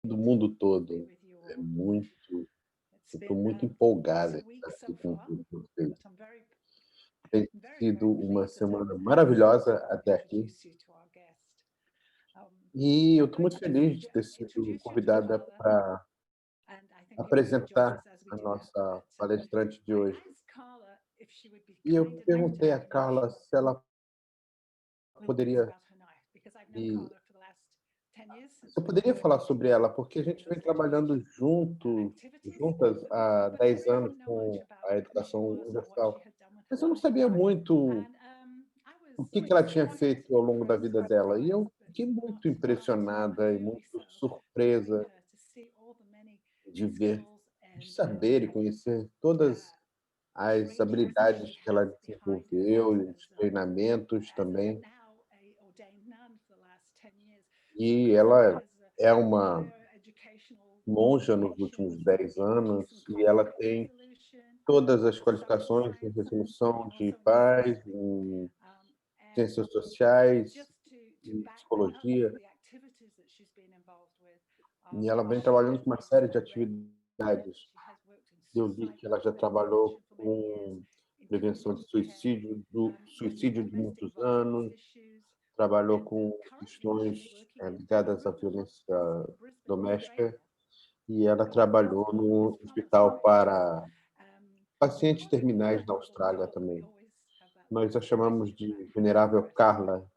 do mundo todo. É muito eu estou muito empolgada em estar aqui com todos vocês. Tem sido uma semana maravilhosa até aqui, e eu estou muito feliz de ter sido convidada para apresentar a nossa palestrante de hoje. E eu perguntei a Carla se ela poderia me você poderia falar sobre ela, porque a gente vem trabalhando juntas há 10 anos com a educação universal, mas eu não sabia muito o que que ela tinha feito ao longo da vida dela, e eu fiquei muito impressionada e muito surpresa de ver, de saber e conhecer todas as habilidades que ela desenvolveu e os treinamentos também. E ela é uma monja nos últimos 10 anos e ela tem todas as qualificações em resolução de paz, em ciências sociais, em psicologia, e ela vem trabalhando com uma série de atividades. Eu vi que ela já trabalhou com prevenção de suicídio, do suicídio de muitos anos, trabalhou com questões ligadas à violência doméstica, e ela trabalhou no hospital para pacientes terminais na Austrália também. Nós a chamamos de Venerável Carla,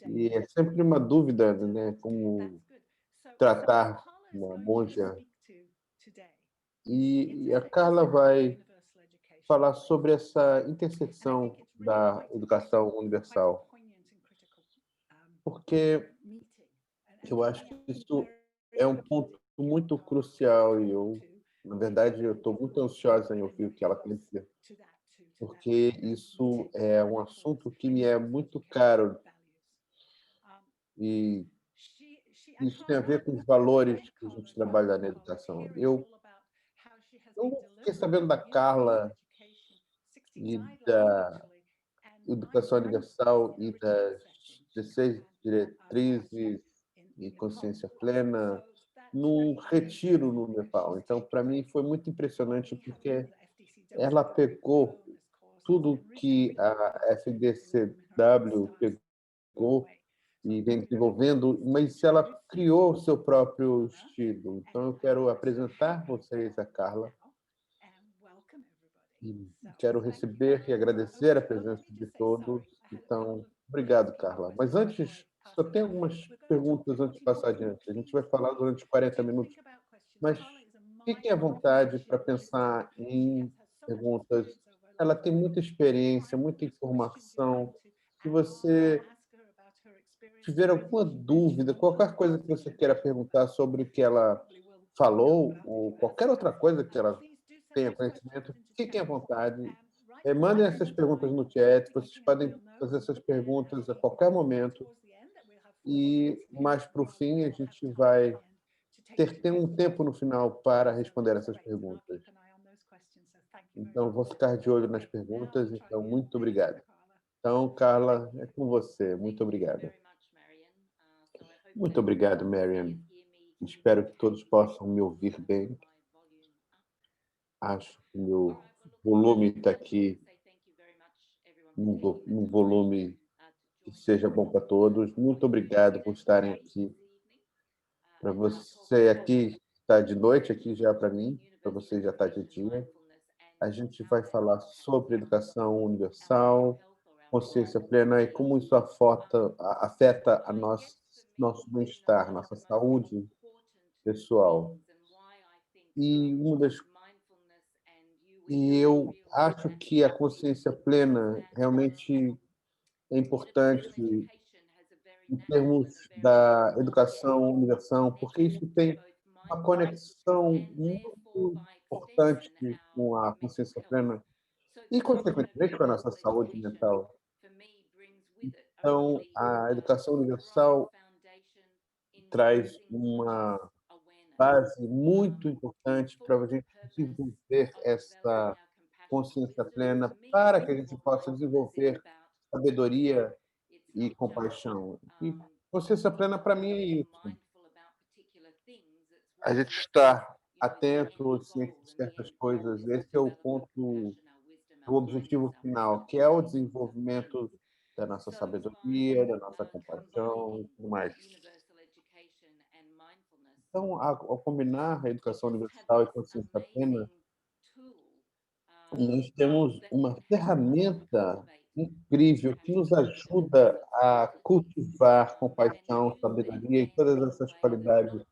e é sempre uma dúvida, né, como tratar uma monja. E a Carla vai falar sobre essa interseção da educação universal, porque eu acho que isso é um ponto muito crucial e eu, na verdade, eu estou muito ansiosa em ouvir o que ela tem a dizer, porque isso é um assunto que me é muito caro e isso tem a ver com os valores que a gente trabalha na educação. Eu fiquei sabendo da Carla e da Educação Universal e das 16 diretrizes e consciência plena num retiro no Nepal. Então, para mim, foi muito impressionante porque ela pegou tudo que a FDCW pegou e vem desenvolvendo, mas ela criou o seu próprio estilo. Então, eu quero apresentar vocês a Carla e quero receber e agradecer a presença de todos. Então, obrigado, Carla. Mas antes, só tem algumas perguntas antes de passar adiante. A gente vai falar durante 40 minutos, mas fiquem à vontade para pensar em perguntas. Ela tem muita experiência, muita informação. Se você tiver alguma dúvida, qualquer coisa que você queira perguntar sobre o que ela falou, ou qualquer outra coisa que ela tenha conhecimento, fiquem à vontade. Mandem essas perguntas no chat, vocês podem fazer essas perguntas a qualquer momento, e mais para o fim a gente vai ter um tempo no final para responder essas perguntas. Então, vou ficar de olho nas perguntas, então, muito obrigado. Então, Carla, é com você. Muito obrigada. Muito obrigado, Marian. Espero que todos possam me ouvir bem. Acho que o meu volume está aqui num volume que seja bom para todos. Muito obrigado por estarem aqui. Para você aqui, está de noite, aqui já para mim, para você já está de dia. A gente vai falar sobre educação universal, consciência plena e como isso afeta a nosso bem-estar, nossa saúde pessoal. E uma das E eu acho que a consciência plena realmente é importante em termos da educação universal, porque isso tem uma conexão muito importante com a consciência plena e, consequentemente, com a nossa saúde mental. Então, a educação universal traz uma base muito importante para a gente desenvolver essa consciência plena, para que a gente possa desenvolver sabedoria e compaixão. E consciência plena, para mim, é isso. a gente estar atento, ciente de certas coisas. Esse é o ponto, o objetivo final, que é o desenvolvimento da nossa sabedoria, da nossa compaixão e tudo mais. Então, ao combinar a educação universal e consciência plena, nós temos uma ferramenta incrível que nos ajuda a cultivar compaixão, sabedoria e todas essas qualidades.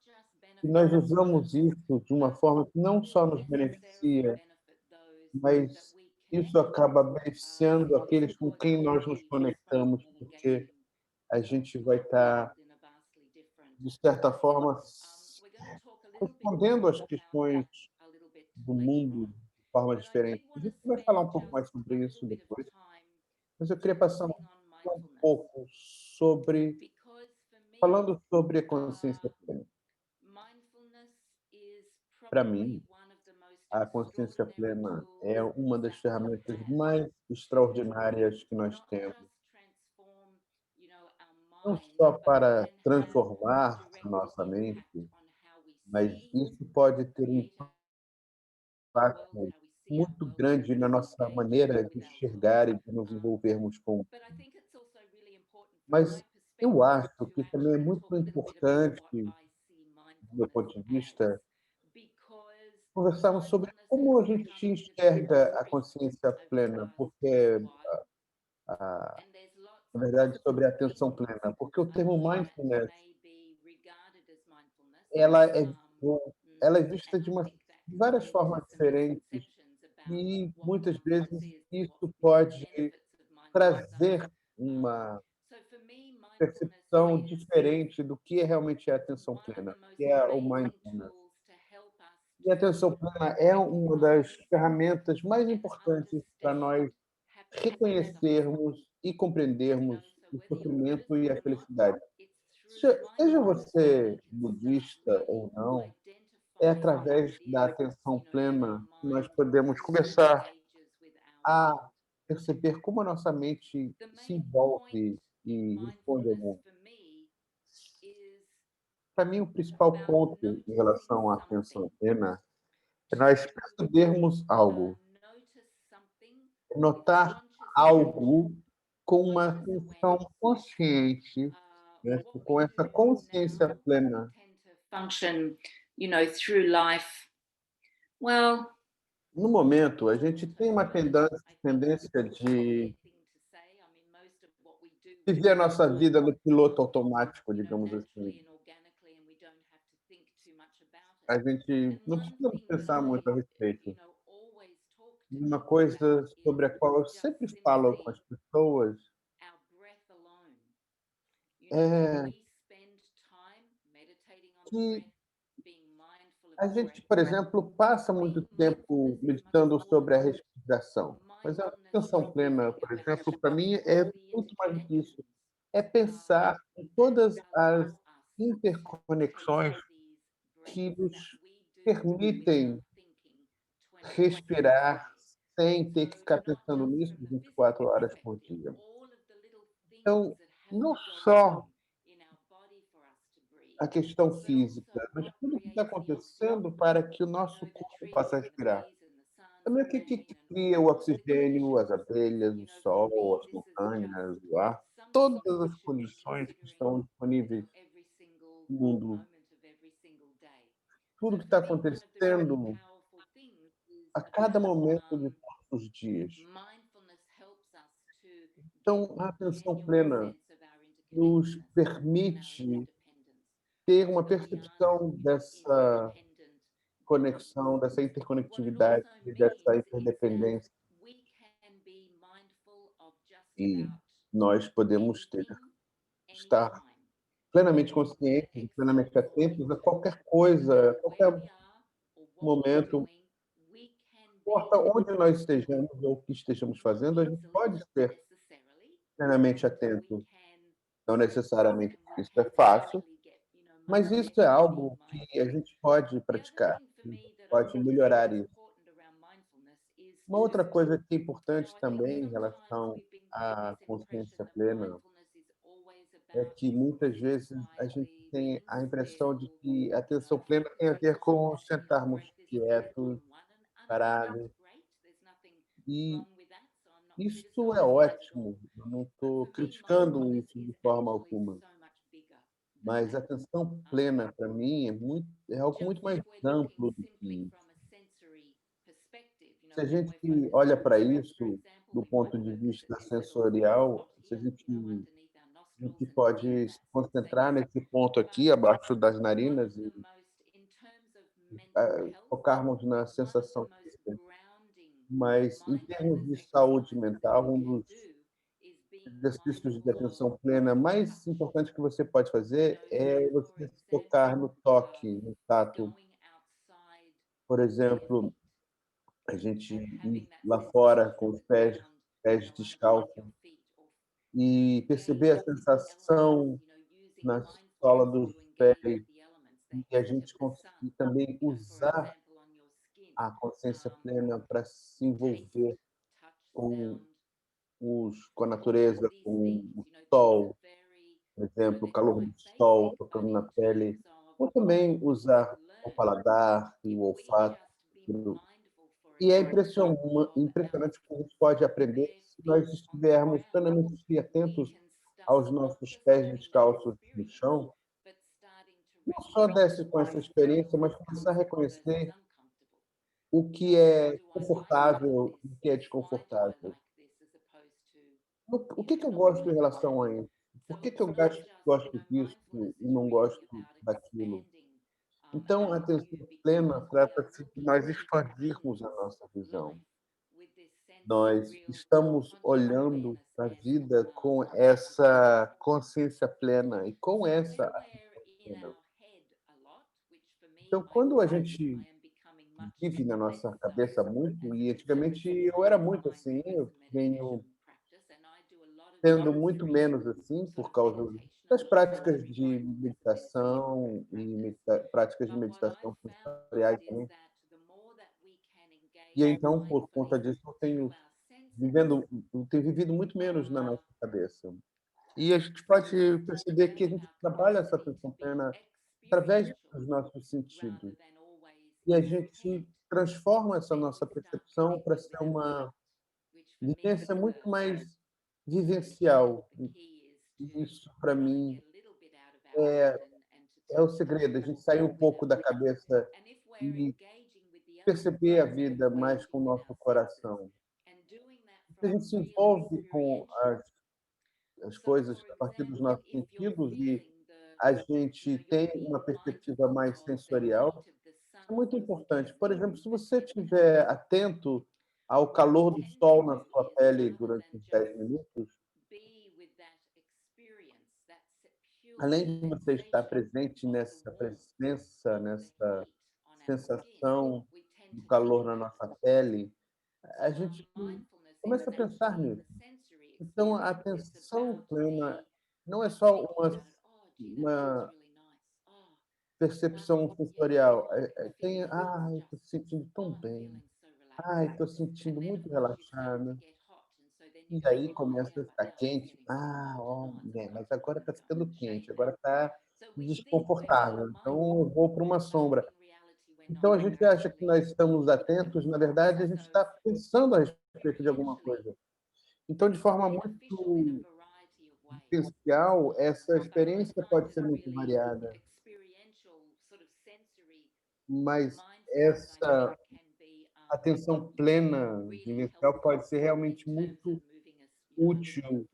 E nós usamos isso de uma forma que não só nos beneficia, mas isso acaba beneficiando aqueles com quem nós nos conectamos, porque a gente vai estar, de certa forma, respondendo às questões do mundo de forma diferente. A gente vai falar um pouco mais sobre isso depois, mas eu queria passar um pouco sobre, falando sobre a consciência plena. Para mim, a consciência plena é uma das ferramentas mais extraordinárias que nós temos, não só para transformar a nossa mente, mas isso pode ter um impacto muito grande na nossa maneira de enxergar e de nos envolvermos com. Mas eu acho que também é muito importante, do meu ponto de vista, conversarmos sobre como a gente enxerga a consciência plena, porque, na verdade, sobre a atenção plena, porque o termo mindfulness, ela é ela é vista de várias formas diferentes e muitas vezes isso pode trazer uma percepção diferente do que realmente é atenção plena, que é o mindfulness. E a atenção plena é uma das ferramentas mais importantes para nós reconhecermos e compreendermos o sofrimento e a felicidade. Seja você budista ou não, é através da atenção plena que nós podemos começar a perceber como a nossa mente se envolve e responde ao mundo. Para mim, o principal ponto em relação à atenção plena é nós percebermos algo, notar algo com uma atenção consciente, né, com essa consciência plena. Function, through life. Well, No momento, a gente tem uma tendência de viver a nossa vida no piloto automático, digamos assim. A gente não precisa pensar muito a respeito. Uma coisa sobre a qual eu sempre falo com as pessoas é que a gente, por exemplo, passa muito tempo meditando sobre a respiração, mas a atenção plena, por exemplo, para mim é muito mais do que isso. É pensar em todas as interconexões que nos permitem respirar sem ter que ficar pensando nisso 24 horas por dia. Então, não só a questão física, mas tudo o que está acontecendo para que o nosso corpo possa respirar. Também o que cria o oxigênio, as abelhas, o sol, as montanhas, o ar, todas as condições que estão disponíveis no mundo, tudo que está acontecendo a cada momento de todos os dias. Então, a atenção plena nos permite ter uma percepção dessa conexão, dessa interconectividade, dessa interdependência, e nós podemos estar plenamente conscientes e plenamente atentos a qualquer coisa, a qualquer momento, não importa onde nós estejamos ou o que estejamos fazendo, a gente pode ser plenamente atento. Não necessariamente isso é fácil, mas isso é algo que a gente pode praticar, pode melhorar isso. Uma outra coisa que é importante também em relação à consciência plena é que muitas vezes a gente têm a impressão de que a atenção plena tem a ver com sentarmos quietos, parados, e isso é ótimo, eu não estou criticando isso de forma alguma, mas a atenção plena para mim é algo muito mais amplo do que isso. Se a gente olha para isso do ponto de vista sensorial, se a gente pode se concentrar nesse ponto aqui, abaixo das narinas, e focarmos na sensação física. Mas, em termos de saúde mental, um dos exercícios de atenção plena mais importantes que você pode fazer é você se focar no toque, no tato. Por exemplo, a gente ir lá fora com os pés descalços e perceber a sensação na sola dos pés, e a gente conseguir também usar a consciência plena para se envolver com com a natureza, com o sol, por exemplo, o calor do sol tocando na pele, ou também usar o paladar e o olfato. E é impressionante como a gente pode aprender se nós estivermos plenamente atentos aos nossos pés descalços no chão, não só desce com essa experiência, mas começar a reconhecer o que é confortável e o que é desconfortável. O que que eu gosto em relação a isso? Por que que eu gosto disso e não gosto daquilo? Então, a atenção plena trata-se de nós expandirmos a nossa visão. Nós estamos olhando para a vida com essa consciência plena e com essa atenção plena. Então, quando a gente vive na nossa cabeça muito, e antigamente eu era muito assim, eu venho sendo muito menos assim por causa das práticas de meditação e práticas de meditação sensoriais também. E aí, então, por conta disso, eu tenho vivido muito menos na nossa cabeça. E a gente pode perceber que a gente trabalha essa atenção plena através dos nossos sentidos. E a gente transforma essa nossa percepção para ser uma vivência muito mais vivencial. E isso, para mim, é o segredo, a gente sair um pouco da cabeça e perceber a vida mais com o nosso coração. Se a gente se envolve com as coisas a partir dos nossos sentidos e a gente tem uma perspectiva mais sensorial, isso é muito importante. Por exemplo, se você estiver atento ao calor do sol na sua pele durante uns 10 minutos, além de você estar presente nessa presença, nessa sensação do calor na nossa pele, a gente começa a pensar nisso. Então, a atenção plena não é só uma percepção sensorial, tem: "Ai, estou sentindo tão bem. Ai, estou sentindo muito relaxada". E aí começa a ficar quente. "Ah, olha, mas agora está ficando quente, agora está desconfortável, então eu vou para uma sombra". Então a gente acha que nós estamos atentos, na verdade a gente está pensando a respeito de alguma coisa. Então, de forma muito vivencial, essa experiência pode ser muito variada, mas essa atenção plena vivencial pode ser realmente muito útil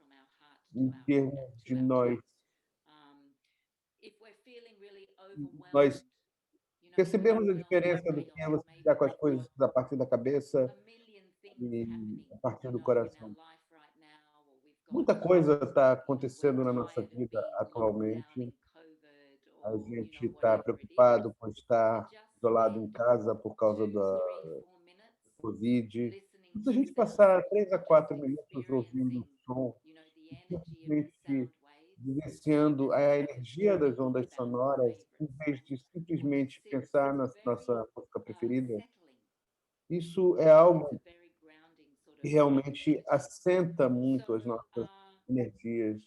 em termos de nós percebermos a diferença do que é você lidar com as coisas a partir da cabeça e a partir do coração. Muita coisa está acontecendo na nossa vida atualmente. A gente está preocupado com estar isolado em casa por causa da Covid. E se a gente passar 3 a 4 minutos ouvindo o som e simplesmente vivenciando a energia das ondas sonoras, em vez de simplesmente pensar na nossa música preferida, isso é algo que realmente assenta muito as nossas energias.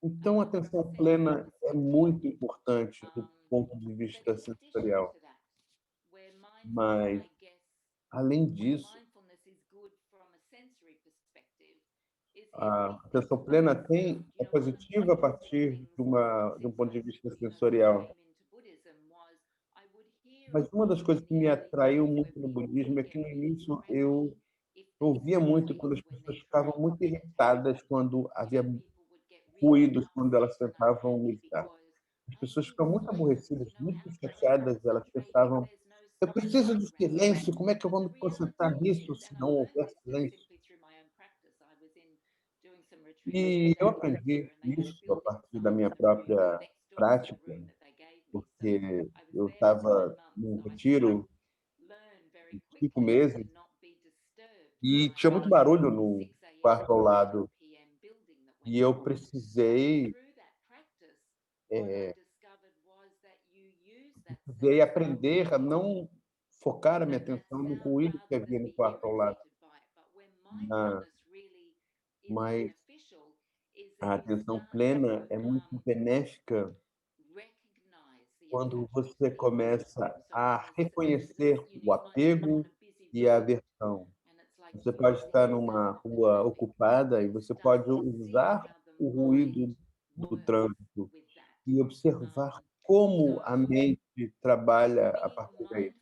Então, a atenção plena é muito importante do ponto de vista sensorial, mas, além disso, a atenção plena é positiva a partir de um ponto de vista sensorial. Mas uma das coisas que me atraiu muito no budismo é que, no início, eu ouvia muito quando as pessoas ficavam muito irritadas quando havia ruídos, quando elas tentavam meditar. As pessoas ficam muito aborrecidas, muito chateadas, elas pensavam: "Eu preciso de silêncio, como é que eu vou me concentrar nisso se não houver silêncio?". E eu aprendi isso a partir da minha própria prática, porque eu estava num retiro de 5 meses e tinha muito barulho no quarto ao lado, e eu eh, precisei aprender a não focar a minha atenção no ruído que havia no quarto ao lado, na mas a atenção plena é muito benéfica quando você começa a reconhecer o apego e a aversão. Você pode estar numa rua ocupada e você pode usar o ruído do trânsito e observar como a mente trabalha a partir daí.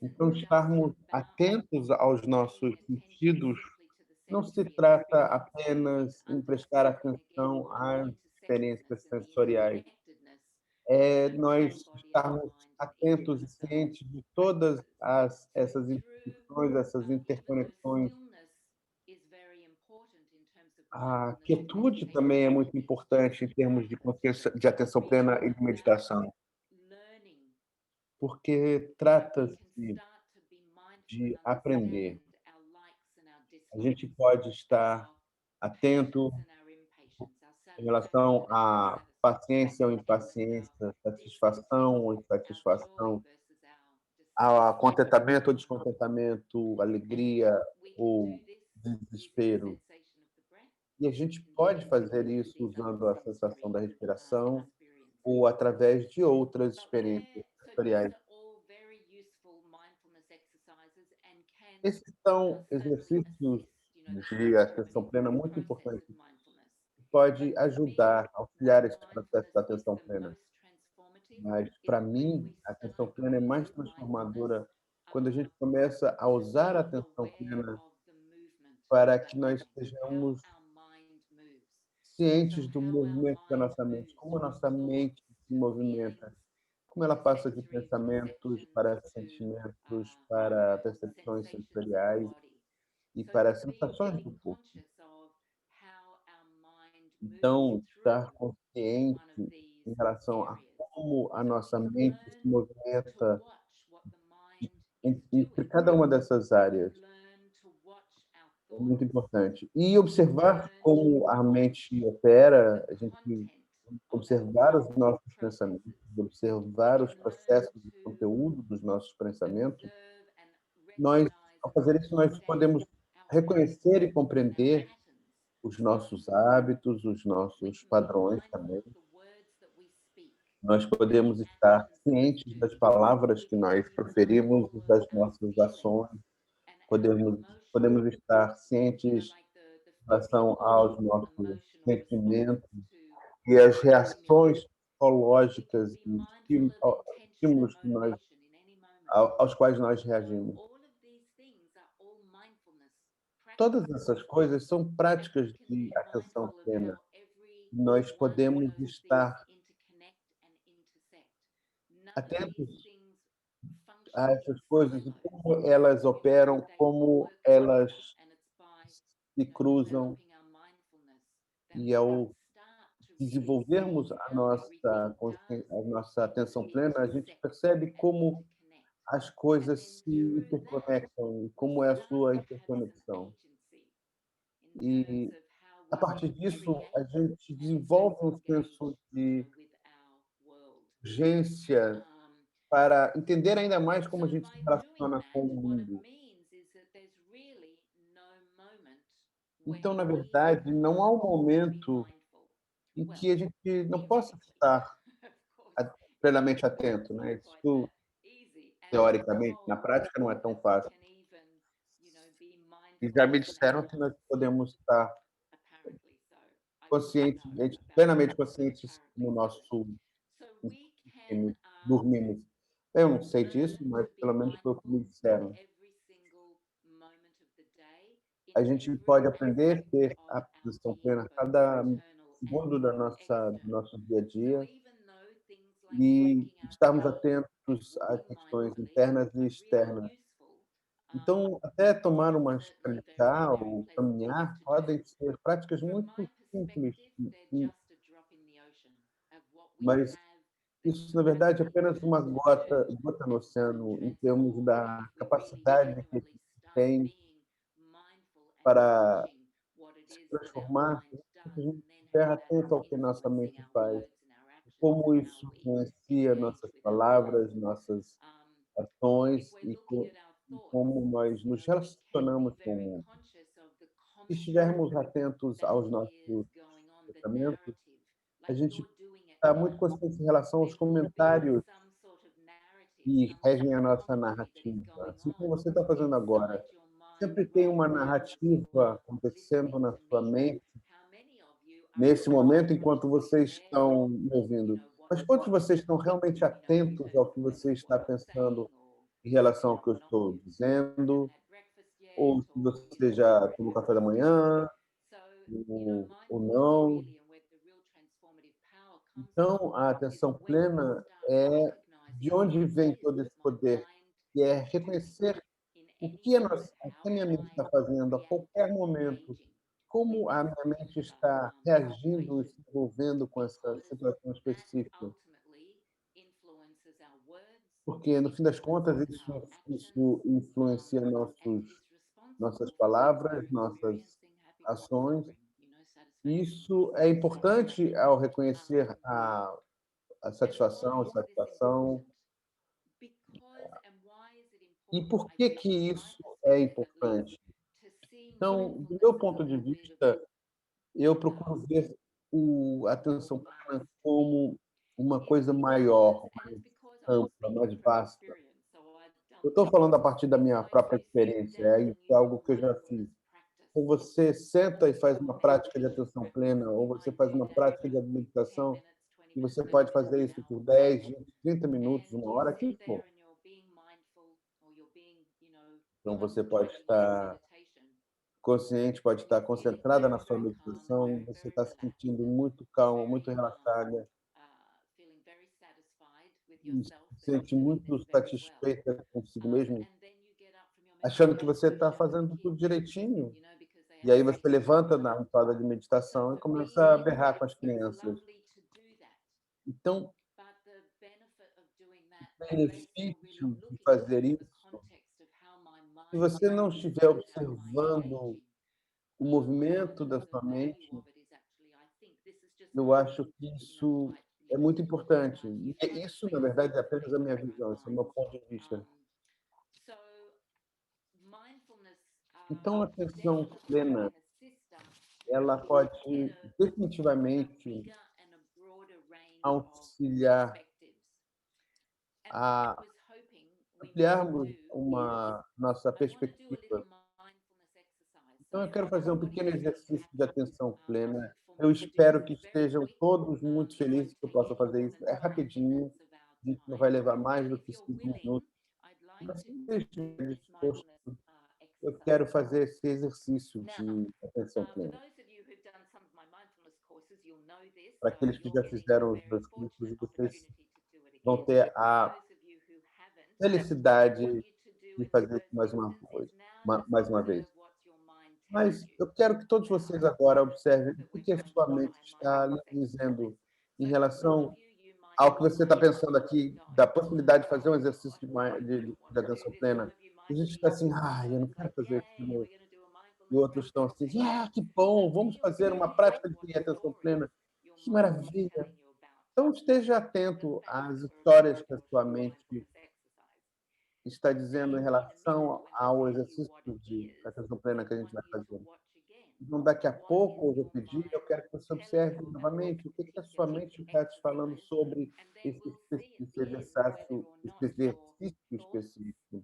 Então, estarmos atentos aos nossos sentidos não se trata apenas em prestar atenção às experiências sensoriais, é nós estarmos atentos e cientes de todas essas instituições, essas interconexões. A quietude também é muito importante em termos de consciência de atenção plena e de meditação, porque trata-se de aprender. A gente pode estar atento em relação à paciência ou impaciência, satisfação ou insatisfação, a contentamento ou descontentamento, alegria ou desespero. E a gente pode fazer isso usando a sensação da respiração ou através de outras experiências sensoriais. Esses são exercícios de atenção plena muito importantes, que pode ajudar, auxiliar esse processo da atenção plena. Mas, para mim, a atenção plena é mais transformadora quando a gente começa a usar a atenção plena para que nós sejamos cientes do movimento da nossa mente, como a nossa mente se movimenta, como ela passa de pensamentos para sentimentos, para percepções sensoriais e para sensações do corpo. Então, estar consciente em relação a como a nossa mente se movimenta entre cada uma dessas áreas é muito importante. E observar como a mente opera, a gente observar os nossos pensamentos, observar os processos e conteúdo dos nossos pensamentos, nós, ao fazer isso, nós podemos reconhecer e compreender os nossos hábitos, os nossos padrões também. Nós podemos estar cientes das palavras que nós proferimos, das nossas ações, podemos estar cientes em relação aos nossos sentimentos e as reações psicológicas e estímulos que aos quais nós reagimos. Todas essas coisas são práticas de atenção plena. Nós podemos estar atentos a essas coisas e como elas operam, como elas se cruzam, e ao desenvolvermos a nossa atenção plena, a gente percebe como as coisas se interconectam, como é a sua interconexão. E, a partir disso, a gente desenvolve um senso de urgência para entender ainda mais como a gente se relaciona com o mundo. Então, na verdade, não há um momento em que a gente não possa estar a plenamente atento, né, isso teoricamente, na prática não é tão fácil. E já me disseram que nós podemos estar conscientemente, plenamente conscientes no nosso em dormimos. Eu não sei disso, mas pelo menos foi o que me disseram. A gente pode aprender a ter a atenção plena a cada segundo da nossa do nosso dia a dia e estarmos atentos a questões internas e externas. Então, até tomar uma xícara de chá ou caminhar podem ser práticas muito simples, mas isso, na verdade, é apenas uma gota no oceano em termos da capacidade que a gente tem para se transformar se a gente estiver atento ao que nossa mente faz, como isso influencia nossas palavras, nossas ações e como nós nos relacionamos com o mundo. Se estivermos atentos aos nossos pensamentos, a gente está muito consciente em relação aos comentários que regem a nossa narrativa, assim como você está fazendo agora. Sempre tem uma narrativa acontecendo na sua mente, nesse momento, enquanto vocês estão me ouvindo. Mas quantos de vocês estão realmente atentos ao que você está pensando em relação ao que eu estou dizendo? Ou se você já tomou café da manhã, ou não? Então, a atenção plena é de onde vem todo esse poder, que é reconhecer o que o que a minha mente está fazendo a qualquer momento, como a minha mente está reagindo e se envolvendo com essa situação específica. Porque, no fim das contas, isso influencia nossas palavras, nossas ações. E isso é importante ao reconhecer a satisfação, a satisfação. E por que que isso é importante? Então, do meu ponto de vista, eu procuro ver a atenção plena como uma coisa maior, mais ampla, mais vasta. Eu estou falando a partir da minha própria experiência, é isso é algo que eu já fiz. Ou você senta e faz uma prática de atenção plena, ou você faz uma prática de meditação, e você pode fazer isso por 10, 20, 30 minutos, uma hora, que for. Então você pode estar consciente, pode estar concentrada na sua meditação, e você está se sentindo muito calma, muito relaxada, e se sente muito satisfeita consigo mesmo, achando que você está fazendo tudo direitinho. E aí você levanta na roda de meditação e começa a berrar com as crianças. Então, o benefício de fazer isso, se você não estiver observando o movimento da sua mente, eu acho que isso é muito importante. E isso, na verdade, é apenas a minha visão, esse é o meu ponto de vista. Então, a atenção plena, ela pode definitivamente auxiliar a ampliarmos uma nossa perspectiva. Então, eu quero fazer um pequeno exercício de atenção plena. Eu espero que estejam todos muito felizes que eu possa fazer isso. É rapidinho, a gente não vai levar mais do que 5 minutos. Mas se você estiver disposto, eu quero fazer esse exercício de atenção plena. Para aqueles que já fizeram os meus cursos, vocês vão ter a felicidade de fazer isso mais uma vez. Mas eu quero que todos vocês agora observem o que que a sua mente está lhe dizendo em relação ao que você está pensando aqui, da possibilidade de fazer um exercício de atenção plena. A gente está assim: "Ai, eu não quero fazer isso de novo". E outros estão assim: "Ah, que bom, vamos fazer uma prática de atenção plena. Que maravilha". Então esteja atento às histórias que a sua mente está dizendo em relação ao exercício de atenção plena que a gente vai fazer. Então, daqui a pouco eu vou pedir, eu quero que você observe novamente o que que a sua mente está te falando sobre esse exercício específico.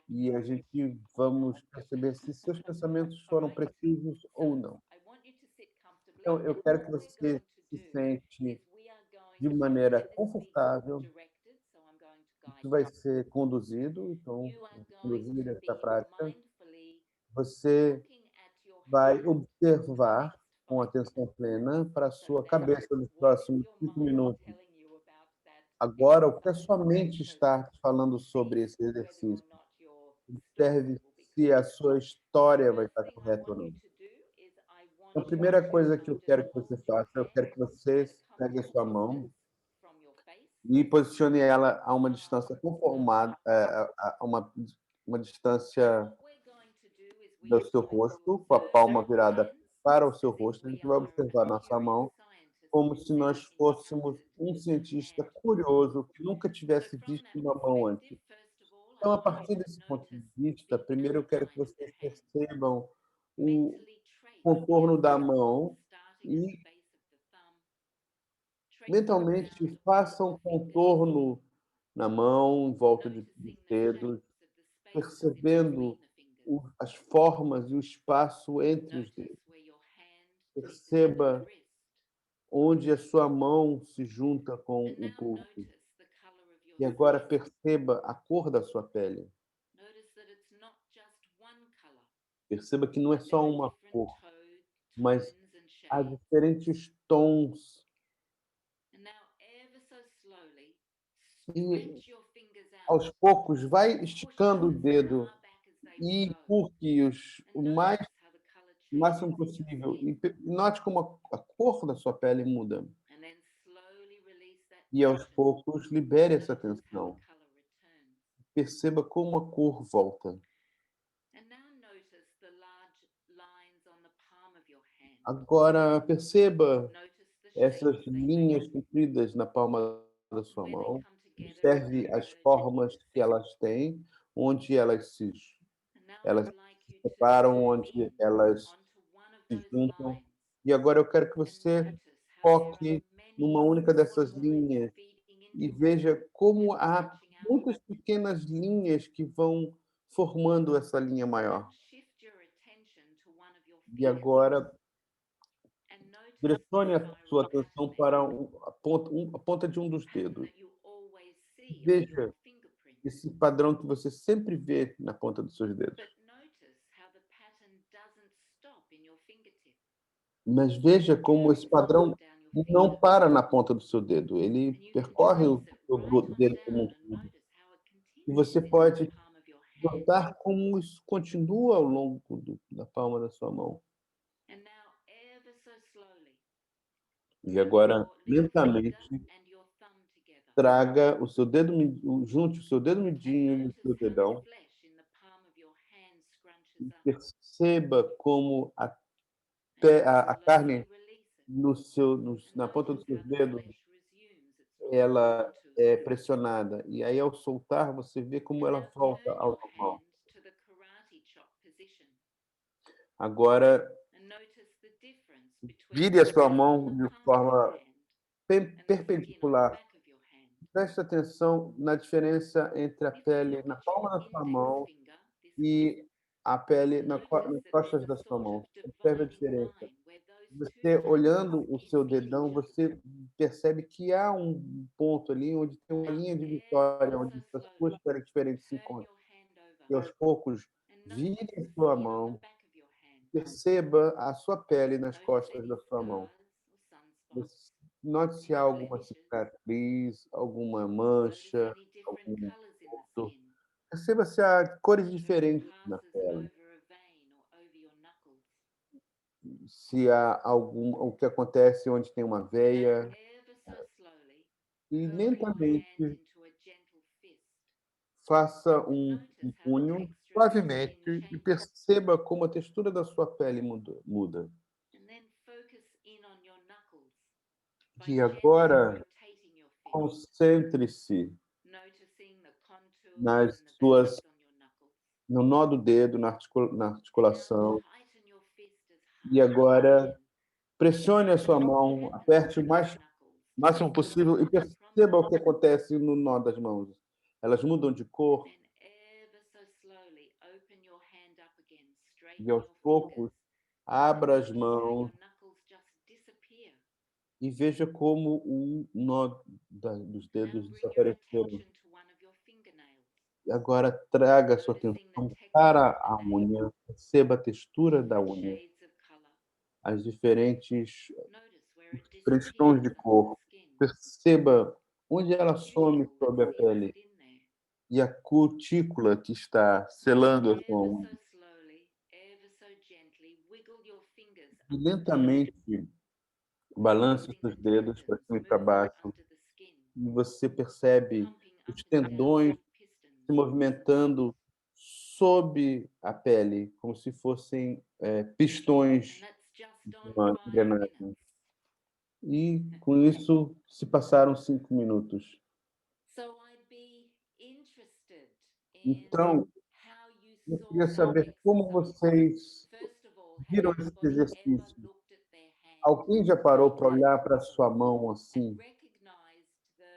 E a gente vamos perceber se seus pensamentos foram precisos ou não. Então, eu quero que você se sente de maneira confortável. Isso vai ser conduzido, então, conduzir essa prática. Você vai observar com atenção plena para a sua cabeça nos próximos 5 minutos. Agora, o que a sua mente está te falando sobre esse exercício? Observe se a sua história vai estar correta ou não. Então, a primeira coisa que eu quero que você faça, eu quero que você pegue a sua mão e posicione ela a uma distância conformada, a uma distância do seu rosto, com a palma virada para o seu rosto. A gente vai observar nossa mão como se nós fôssemos um cientista curioso que nunca tivesse visto uma mão antes. Então, a partir desse ponto de vista, primeiro eu quero que vocês percebam o contorno da mão e mentalmente façam um contorno na mão, em volta dos dedos, percebendo as formas e o espaço entre os dedos. Perceba onde a sua mão se junta com o pulso. E agora perceba a cor da sua pele. Perceba que não é só uma cor, mas há diferentes tons. E aos poucos vai esticando o dedo e empurre-os o máximo possível. E note como a cor da sua pele muda. E aos poucos libere essa tensão. Perceba como a cor volta. Agora perceba essas linhas compridas na palma da sua mão. Observe as formas que elas têm, onde elas se separam, onde elas se juntam. E agora eu quero que você foque numa única dessas linhas e veja como há muitas pequenas linhas que vão formando essa linha maior. E agora direcione a sua atenção para a ponta de um dos dedos. Veja esse padrão que você sempre vê na ponta dos seus dedos. Mas veja como esse padrão não para na ponta do seu dedo, ele percorre o seu dedo como um todo. E você pode notar como isso continua ao longo da palma da sua mão. E agora, lentamente, traga o seu dedo, junte o seu dedo mindinho e o seu dedão e perceba como a carne na ponta dos seus dedos, ela é pressionada. E aí, ao soltar, você vê como ela volta ao normal. Agora, vire a sua mão de forma perpendicular. Preste atenção na diferença entre a pele na palma da sua mão e a pele nas costas da sua mão. Observe a diferença. Você olhando o seu dedão, você percebe que há um ponto ali onde tem uma linha divisória, onde essas 2 peles diferentes se encontram. E aos poucos, vire a sua mão, perceba a sua pele nas costas da sua mão. Você note se há alguma cicatriz, alguma mancha, algum ponto. Perceba se há cores diferentes na pele, se há o que acontece onde tem uma veia, e lentamente faça um punho suavemente e perceba como a textura da sua pele muda. E agora concentre-se nas suas no nó do dedo, na articulação, E agora pressione a sua mão, aperte o máximo possível e perceba o que acontece no nó das mãos. Elas mudam de cor e, aos poucos, abra as mãos e veja como o nó dos dedos desapareceram. E agora traga a sua atenção para a unha, perceba a textura da unha, as diferentes tons de cor. Perceba onde ela some sob a pele e a cutícula que está selando a sua unha. E lentamente balance os seus dedos para cima e para baixo e você percebe os tendões se movimentando sob a pele, como se fossem, pistões de uma engrenagem. E, com isso, se passaram 5 minutos. Então, eu queria saber como vocês viram esse exercício. Alguém já parou para olhar para a sua mão, assim,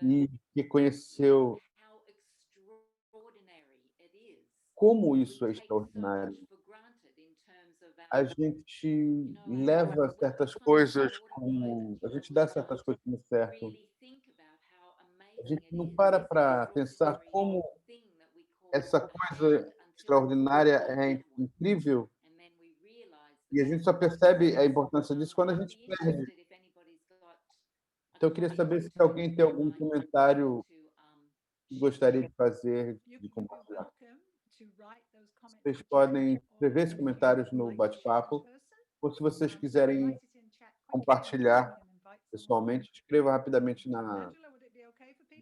e reconheceu como isso é extraordinário? A gente leva certas coisas como a gente dá certas coisas como certo. A gente não para pensar como essa coisa extraordinária é incrível, e a gente só percebe a importância disso quando a gente perde. Então eu queria saber se alguém tem algum comentário que gostaria de fazer, de compartilhar. Vocês podem escrever esses comentários no bate-papo, ou se vocês quiserem compartilhar pessoalmente, escreva rapidamente na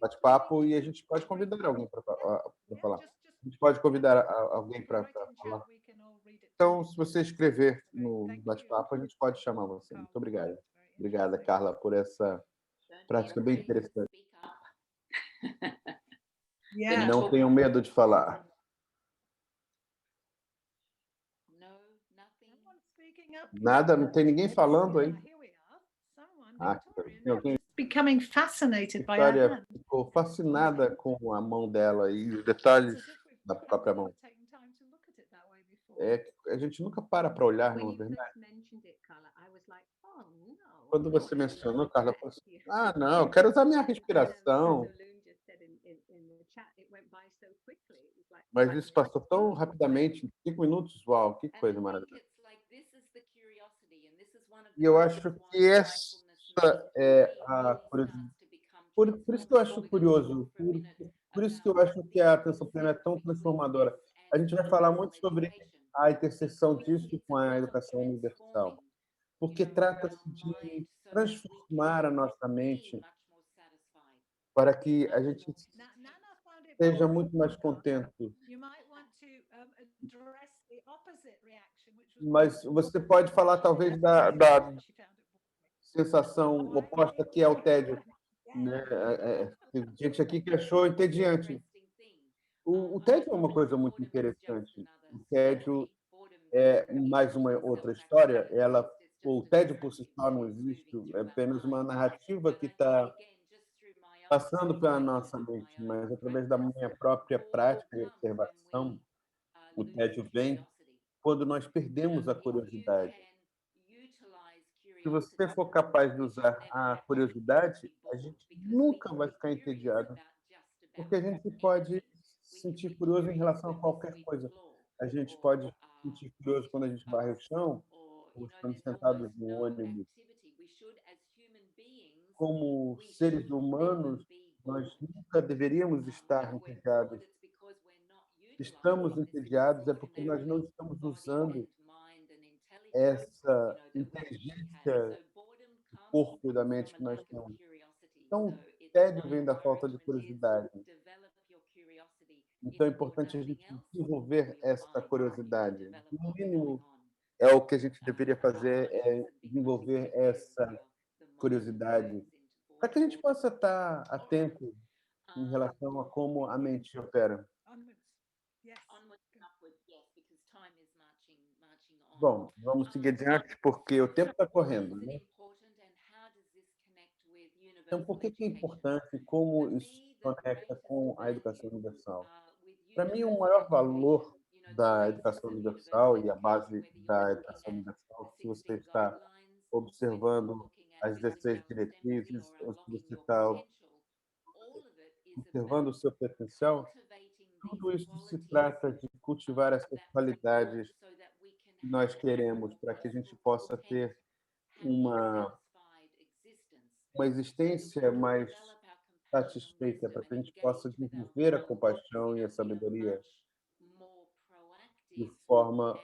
bate-papo e a gente pode convidar alguém para falar. A gente pode convidar alguém para falar. Então, se você escrever no bate-papo, a gente pode chamar você. Muito obrigado. Obrigada, Carla, por essa prática bem interessante. E não tenham medo de falar. Nada? Não tem ninguém falando aí? Tem alguém? Becoming fascinated by our Victoria hand. ficou fascinada com a mão dela e os detalhes da própria mão. A gente nunca para olhar, não é verdade? Quando você mencionou, Carla, eu falei assim, não, eu quero usar minha respiração. Mas isso passou tão rapidamente, 5 minutos, uau, que coisa maravilhosa. E eu acho que essa é a curiosidade. Por isso que eu acho curioso, por isso que eu acho que a atenção plena é tão transformadora. A gente vai falar muito sobre a interseção disso com a educação universal, porque trata-se de transformar a nossa mente para que a gente seja muito mais contente. Mas você pode falar talvez da sensação oposta, que é o tédio, né? Tem gente aqui que achou entediante. O tédio é uma coisa muito interessante. O tédio é mais uma outra história. O tédio por si só não existe, é apenas uma narrativa que está passando pela nossa mente, mas através da minha própria prática e observação, o tédio vem quando nós perdemos a curiosidade. Se você for capaz de usar a curiosidade, a gente nunca vai ficar entediado, porque a gente pode se sentir curioso em relação a qualquer coisa. A gente pode se sentir curioso quando a gente varre o chão, ou estamos sentados no ônibus. Como seres humanos, nós nunca deveríamos estar entediados. Estamos entediados é porque nós não estamos usando essa inteligência do corpo e da mente que nós temos. Então, o tédio vem da falta de curiosidade. Então, é importante a gente desenvolver essa curiosidade. No mínimo, é o que a gente deveria fazer, é desenvolver essa curiosidade, para que a gente possa estar atento em relação a como a mente opera. Bom, vamos seguir adiante, porque o tempo está correndo, né? Então, por que que é importante e como isso se conecta com a educação universal? Para mim, o maior valor da educação universal e a base da educação universal, se você está observando as 16 diretrizes, ou se você está observando o seu potencial, tudo isso se trata de cultivar essas qualidades que nós queremos para que a gente possa ter uma, uma existência mais satisfeita, para que a gente possa desenvolver a compaixão e a sabedoria de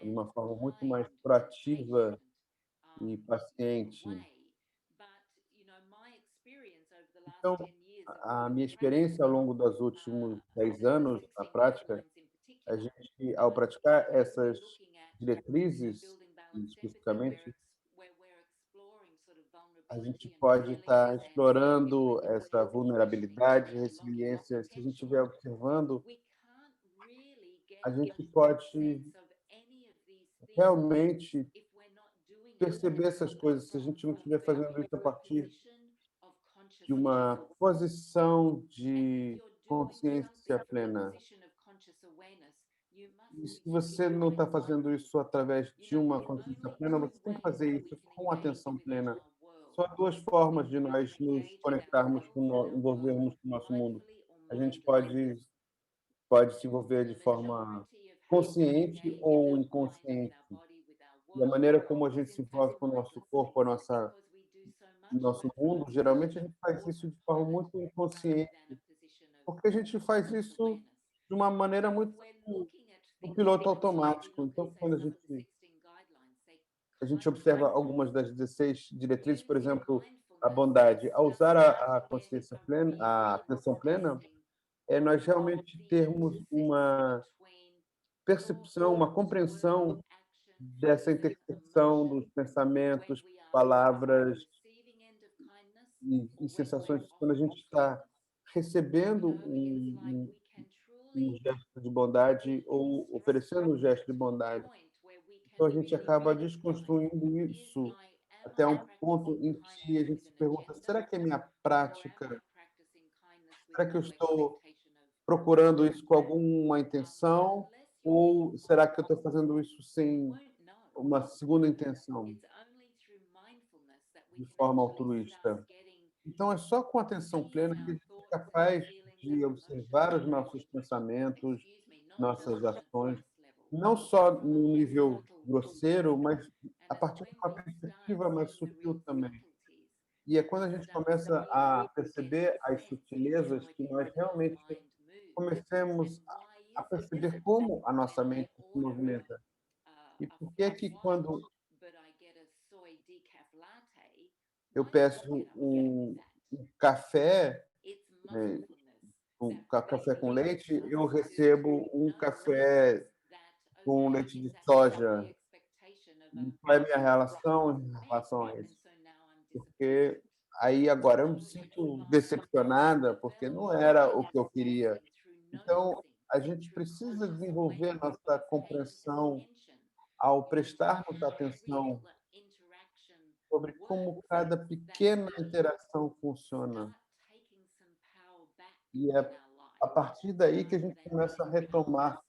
uma forma muito mais proativa e paciente. Então, a minha experiência ao longo dos últimos 10 anos, na prática, a gente, ao praticar essas diretrizes, especificamente, a gente pode estar explorando essa vulnerabilidade, resiliência. Se a gente estiver observando, a gente pode realmente perceber essas coisas. Se a gente não estiver fazendo isso a partir de uma posição de consciência plena. E se você não está fazendo isso através de uma consciência plena, você tem que fazer isso com atenção plena. Só há duas formas de nós nos conectarmos envolvermos com o nosso mundo. A gente pode se envolver de forma consciente ou inconsciente. E a maneira como a gente se envolve com o nosso corpo, o nosso mundo, geralmente a gente faz isso de forma muito inconsciente, porque a gente faz isso de uma maneira muito no piloto automático. Então, quando a gente observa algumas das 16 diretrizes, por exemplo, a bondade, ao usar a consciência plena, a atenção plena, é nós realmente termos uma percepção, uma compreensão dessa intersecção dos pensamentos, palavras e sensações quando a gente está recebendo um gesto de bondade ou oferecendo um gesto de bondade. Então a gente acaba desconstruindo isso até um ponto em que a gente se pergunta: será que é minha prática? Será que eu estou procurando isso com alguma intenção? Ou será que eu estou fazendo isso sem uma segunda intenção, de forma altruísta? Então, é só com atenção plena que a gente é capaz de observar os nossos pensamentos, nossas ações, não só no nível grosseiro, mas a partir de uma perspectiva mais sutil também. E é quando a gente começa a perceber as sutilezas que nós realmente comecemos a perceber como a nossa mente se movimenta. E por que que quando eu peço um café, né, café com leite, eu recebo um café com leite de soja. E qual é a minha relação em relação a isso? Porque aí agora eu me sinto decepcionada, porque não era o que eu queria. Então, a gente precisa desenvolver a nossa compreensão ao prestarmos atenção sobre como cada pequena interação funciona. E é a partir daí que a gente começa a retomar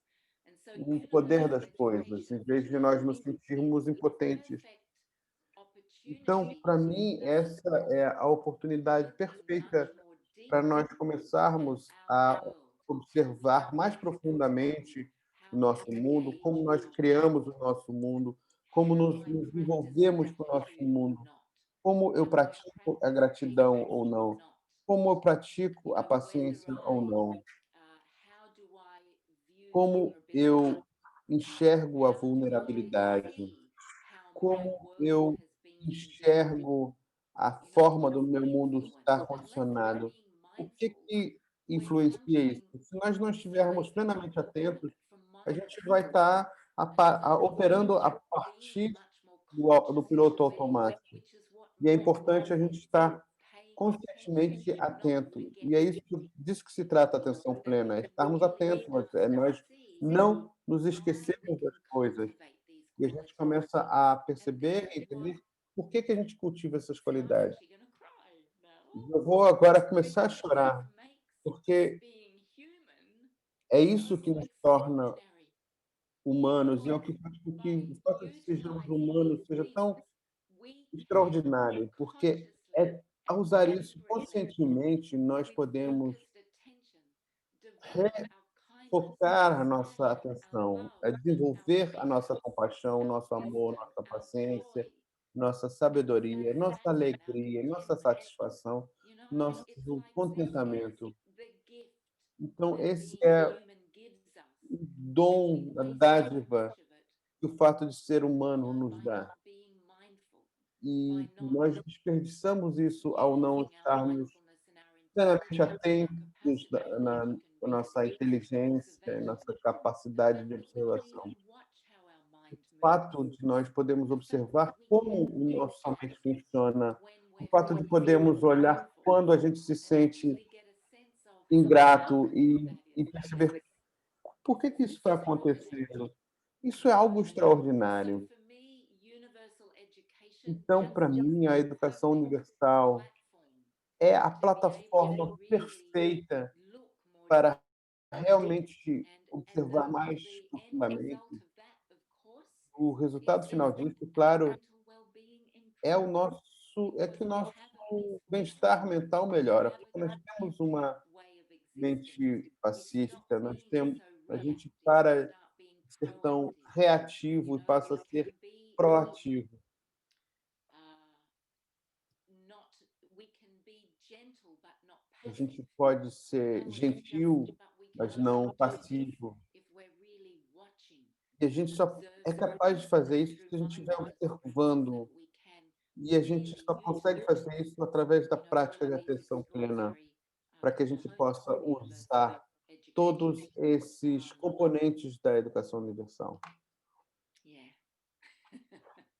o poder das coisas, em vez de nós nos sentirmos impotentes. Então, para mim, essa é a oportunidade perfeita para nós começarmos a observar mais profundamente o nosso mundo, como nós criamos o nosso mundo, como nos envolvemos com o nosso mundo, como eu pratico a gratidão ou não, como eu pratico a paciência ou não, como eu enxergo a vulnerabilidade, como eu enxergo a forma do meu mundo estar condicionado. O que que influencia isso? Se nós não estivermos plenamente atentos, a gente vai estar operando a partir do piloto automático. E é importante a gente estar conscientemente atento. E é isso disso que se trata a atenção plena, é estarmos atentos, é nós não nos esquecermos das coisas. E a gente começa a perceber e entender por que que a gente cultiva essas qualidades. E eu vou agora começar a chorar, porque é isso que nos torna humanos e é o que faz com que o fato de sejamos humanos seja tão extraordinário, porque ao usar isso conscientemente, nós podemos focar a nossa atenção, desenvolver a nossa compaixão, nosso amor, nossa paciência, nossa sabedoria, nossa alegria, nossa satisfação, nosso contentamento. Então, esse é o dom, a dádiva que o fato de ser humano nos dá. E nós desperdiçamos isso ao não estarmos plenamente atentos na nossa inteligência, nossa capacidade de observação. O fato de nós podermos observar como o nosso mente funciona, o fato de podermos olhar quando a gente se sente ingrato e perceber por que que isso está acontecendo. Isso é algo extraordinário. Então, para mim, a educação universal é a plataforma perfeita para realmente observar mais profundamente. O resultado final disso, claro, é que o nosso bem-estar mental melhora, porque nós temos uma mente pacífica, a gente para de ser tão reativo e passa a ser proativo. A gente pode ser gentil, mas não passivo. E a gente só é capaz de fazer isso se a gente estiver observando. E a gente só consegue fazer isso através da prática de atenção plena, para que a gente possa usar todos esses componentes da educação universal.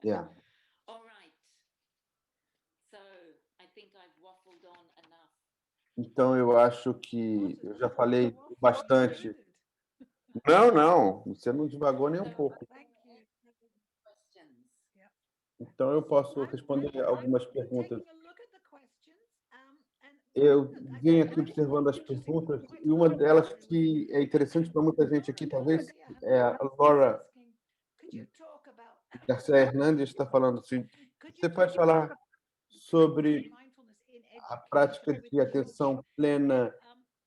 Yeah. Então eu acho que eu já falei bastante. Não, não, você não devagou nem um pouco. Thank you. Yeah. Então eu posso responder algumas I'm perguntas. taking a look at the questions, and Eu I venho think aqui I think one observando as interesting perguntas point e uma on delas your que é interessante para muita gente aqui, talvez, yeah, é a Laura asking, could you talk about Garcia Hernandes está falando assim: você pode falar sobre mindfulness in a education prática with de children? atenção plena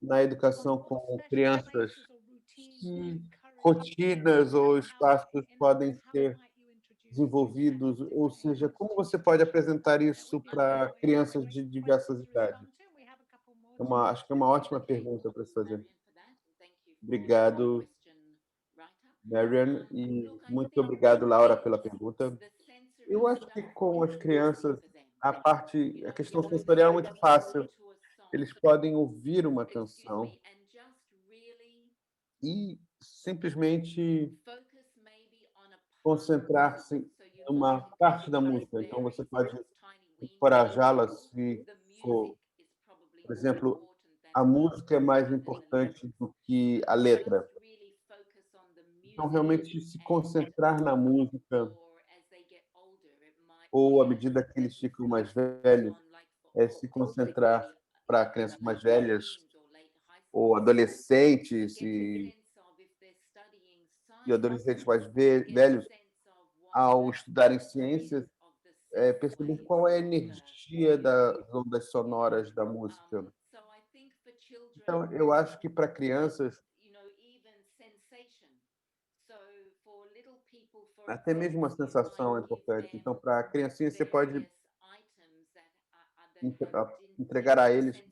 na educação On what com special crianças? spaces or routines do you Que encourage rotinas ou and espaços podem how ser might you introduce desenvolvidos? these Ou seja, como você pode apresentar isso para crianças de diversas idades? Acho que é uma ótima pergunta para se fazer. Obrigado, Marian, e muito obrigado, Laura, pela pergunta. Eu acho que com as crianças, a questão sensorial é muito fácil. Eles podem ouvir uma canção e simplesmente concentrar-se em uma parte da música. Então, você pode encorajá-las se for, por exemplo, a música é mais importante do que a letra. Então, realmente se concentrar na música, ou à medida que eles ficam mais velhos, se concentrar para crianças mais velhas ou adolescentes e adolescentes mais velhos, ao estudarem ciências, perceber qual é a energia das ondas sonoras da música. Então, eu acho que para crianças, até mesmo uma sensação é importante. Então, para a criancinha, você pode entregar a eles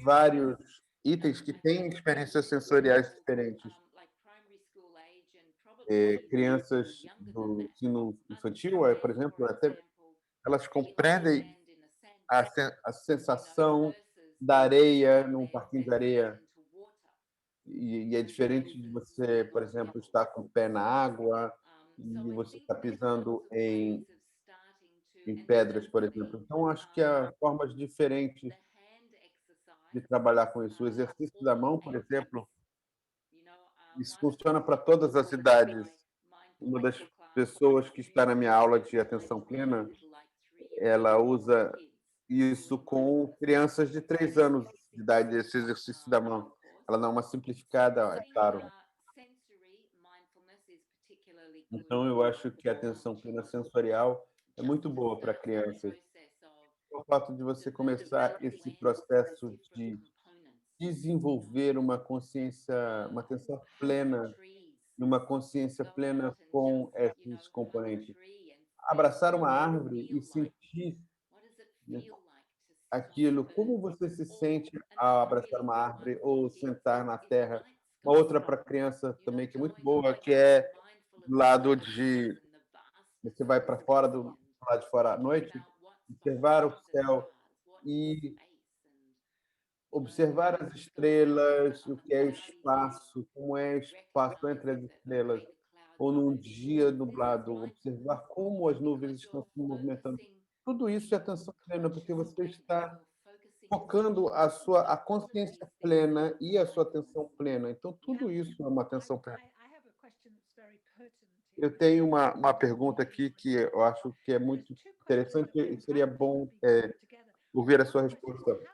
vários itens que têm experiências sensoriais diferentes. Crianças do ensino infantil, por exemplo, até elas compreendem a sensação da areia num parquinho de areia. E é diferente de você, por exemplo, estar com o pé na água e você está pisando em pedras, por exemplo. Então, acho que há formas diferentes de trabalhar com isso. O exercício da mão, por exemplo, isso funciona para todas as idades. Uma das pessoas que estão na minha aula de atenção plena, ela usa isso com crianças de 3 anos de idade, esse exercício da mão. Ela dá uma simplificada, é claro. Então, eu acho que a atenção plena sensorial é muito boa para crianças. O fato de você começar esse processo de desenvolver uma atenção plena, uma consciência plena com esses componentes. Abraçar uma árvore e sentir, né, aquilo, como você se sente ao abraçar uma árvore ou sentar na terra. Uma outra para criança também que é muito boa, que é do lado de você vai para fora do lado de fora à noite, observar o céu e observar as estrelas, o que é o espaço, como é o espaço entre as estrelas, ou num dia nublado, observar como as nuvens estão se movimentando. Tudo isso é atenção plena, porque você está focando a consciência plena e a sua atenção plena. Então, tudo isso é uma atenção plena. I have a question that's very pertinent Eu here. tenho uma pergunta aqui que eu acho que é There's muito two questions interessante that e I seria think bom could be grouped together. ouvir a One sua question is, resposta. how can we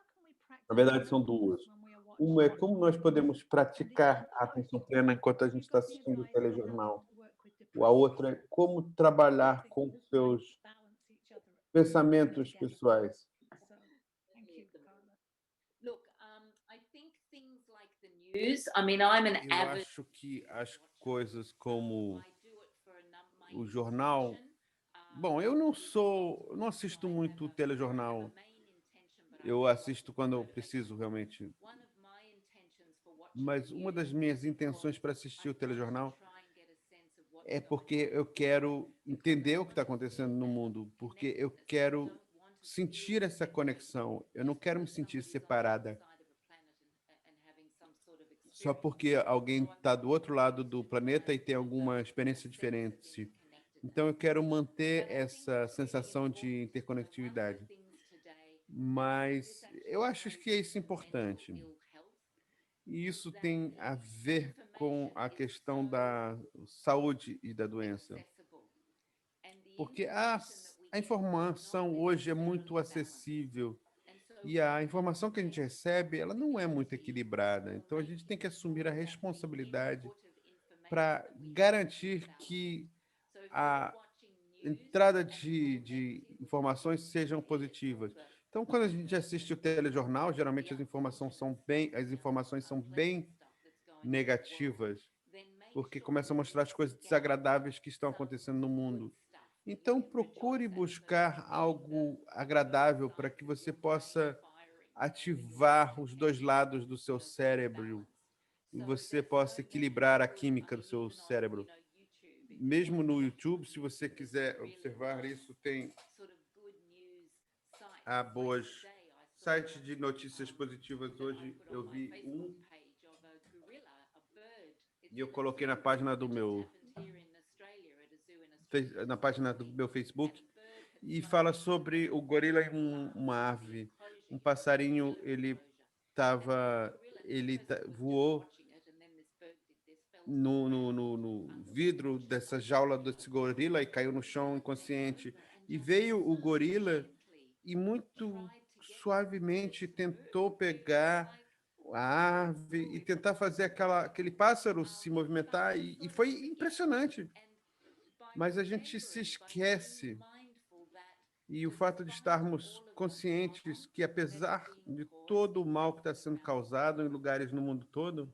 Na practice verdade, são duas. mindfulness when we are Uma é watching como nós podemos television? And the praticar other a atenção question plena is, enquanto a gente you've está got the assistindo o advice on how telejornal. to work with A depression. outra é como I trabalhar think com the seus strengths balance each other pensamentos together. pessoais. So, thank you, Carla. Look, I think things like the news. I mean, I'm an Eu avid acho que as coisas como I do it for a number o jornal. Bom, eu não assisto muito telejornal. Eu assisto quando eu preciso realmente. Mas uma das minhas intenções para assistir o telejornal é porque eu quero entender o que está acontecendo no mundo, porque eu quero sentir essa conexão. Eu não quero me sentir separada só porque alguém está do outro lado do planeta e tem alguma experiência diferente. Então, eu quero manter essa sensação de interconectividade. Mas eu acho que isso é importante. E isso tem a ver com a questão da saúde e da doença. Porque a informação hoje é muito acessível e a informação que a gente recebe, ela não é muito equilibrada. Então, a gente tem que assumir a responsabilidade para garantir que a entrada de informações sejam positivas. Então, quando a gente assiste o telejornal, geralmente as informações são bem negativas, porque começam a mostrar as coisas desagradáveis que estão acontecendo no mundo. Então, procure buscar algo agradável para que você possa ativar os dois lados do seu cérebro e você possa equilibrar a química do seu cérebro. Mesmo no YouTube, se você quiser observar isso, tem boas sites de notícias positivas. Hoje eu vi e eu coloquei na página do meu Facebook e fala sobre o gorila e uma ave. Um passarinho, tava, voou no vidro dessa jaula desse gorila e caiu no chão inconsciente. E veio o gorila e muito suavemente tentou pegar a ave e tentar fazer aquele pássaro se movimentar e foi impressionante. Mas a gente se esquece e o fato de estarmos conscientes que, apesar de todo o mal que está sendo causado em lugares no mundo todo,